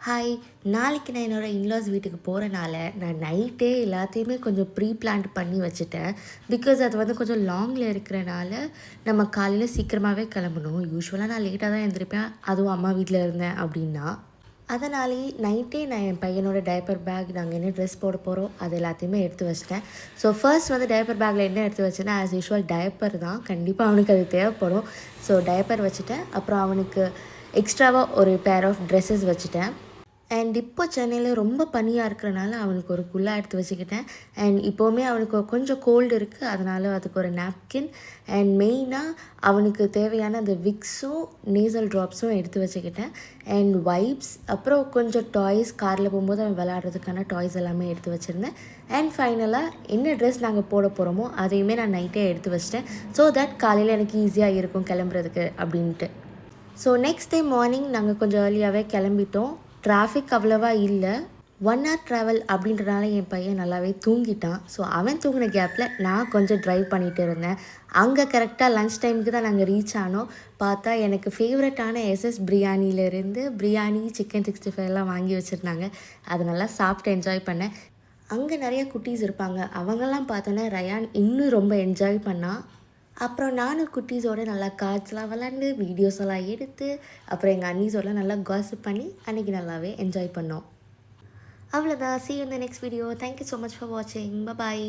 Hi, நாளைக்கு நான் என்னோடய இன்லாஸ் வீட்டுக்கு போகிறனால நான் நைட்டே எல்லாத்தையுமே கொஞ்சம் ப்ரீ பிளான்ட் பண்ணி வச்சுட்டேன். பிகாஸ் அது வந்து கொஞ்சம் லாங்கில் இருக்கிறனால நம்ம காலையில் சீக்கிரமாகவே கிளம்பணும். யூஸ்வலாக நான் லேட்டாக தான் எழுந்திருப்பேன், அதுவும் அம்மா வீட்டில் இருந்தேன் அப்படின்னா. அதனாலேயே நைட்டே நான் என் பையனோட டைப்பர் பேக், நாங்கள் என்ன ட்ரெஸ் போட போகிறோம் அது எல்லாத்தையுமே எடுத்து வச்சிட்டேன். ஸோ ஃபர்ஸ்ட் வந்து டைப்பர் பேக்கில் என்ன எடுத்து வச்சேன்னா, ஆஸ் யூஷுவல் டைப்பர் தான். கண்டிப்பாக அவனுக்கு அது தேவைப்படும். ஸோ டைப்பர் வச்சுட்டேன். அப்புறம் அவனுக்கு எக்ஸ்ட்ராவாக ஒரு பேர் ஆஃப் ட்ரெஸ்ஸஸ் வச்சுட்டேன். அண்ட் இப்போ சென்னையில் ரொம்ப பனியாக இருக்கிறனால அவனுக்கு ஒரு குல்லா எடுத்து வச்சுக்கிட்டேன். அண்ட் இப்போவுமே அவனுக்கு கொஞ்சம் கோல்டு இருக்குது, அதனால் அதுக்கு ஒரு நாப்கின். அண்ட் மெயினாக அவனுக்கு தேவையான அந்த விக்ஸும் நேசல் ட்ராப்ஸும் எடுத்து வச்சுக்கிட்டேன். அண்ட் வைப்ஸ், அப்புறம் கொஞ்சம் டாய்ஸ், காரில் போகும்போது அவன் விளையாடுறதுக்கான டாய்ஸ் எல்லாமே எடுத்து வச்சுருந்தேன். அண்ட் ஃபைனலாக என்ன ட்ரெஸ் நாங்கள் போட போகிறோமோ அதையுமே நான் நைட்டே எடுத்து வச்சிட்டேன். ஸோ தட் காலையில் எனக்கு ஈஸியாக இருக்கும் கிளம்புறதுக்கு அப்படின்ட்டு. ஸோ நெக்ஸ்ட் டே மார்னிங் நாங்கள் கொஞ்சம் ஏர்லியாகவே கிளம்பிட்டோம். டிராஃபிக் அவ்வளோவா இல்லை. 1 hour ட்ராவல் அப்படின்றனால என் பையன் நல்லாவே தூங்கிட்டான். ஸோ அவன் தூங்கின கேப்பில் நான் கொஞ்சம் ட்ரைவ் பண்ணிகிட்டு இருந்தேன். அங்கே கரெக்டாக லன்ச் டைமுக்கு தான் நாங்கள் ரீச் ஆனோம். பார்த்தா எனக்கு ஃபேவரட்டான எஸ்எஸ் பிரியாணியிலேருந்து பிரியாணி, சிக்கன் 65 வாங்கி வச்சுருந்தாங்க. அது நல்லா சாப்பிட்டு என்ஜாய் பண்ணேன். அங்கே நிறைய குட்டீஸ் இருப்பாங்க. அவங்கெல்லாம் பார்த்தோன்னா ரயான் இன்னும் ரொம்ப என்ஜாய் பண்ணான். அப்புறம் நானும் குட்டீஸோடு நல்லா கார்ட்ஸ்லாம் விளாண்டு, வீடியோஸ் எல்லாம் எடுத்து, அப்புறம் எங்கள் அண்ணீஸோடலாம் நல்லா காசிப் பண்ணி அன்றைக்கி நல்லாவே என்ஜாய் பண்ணோம். அவ்வளோதான். See you in the next video. Thank you so much for watching. Bye bye.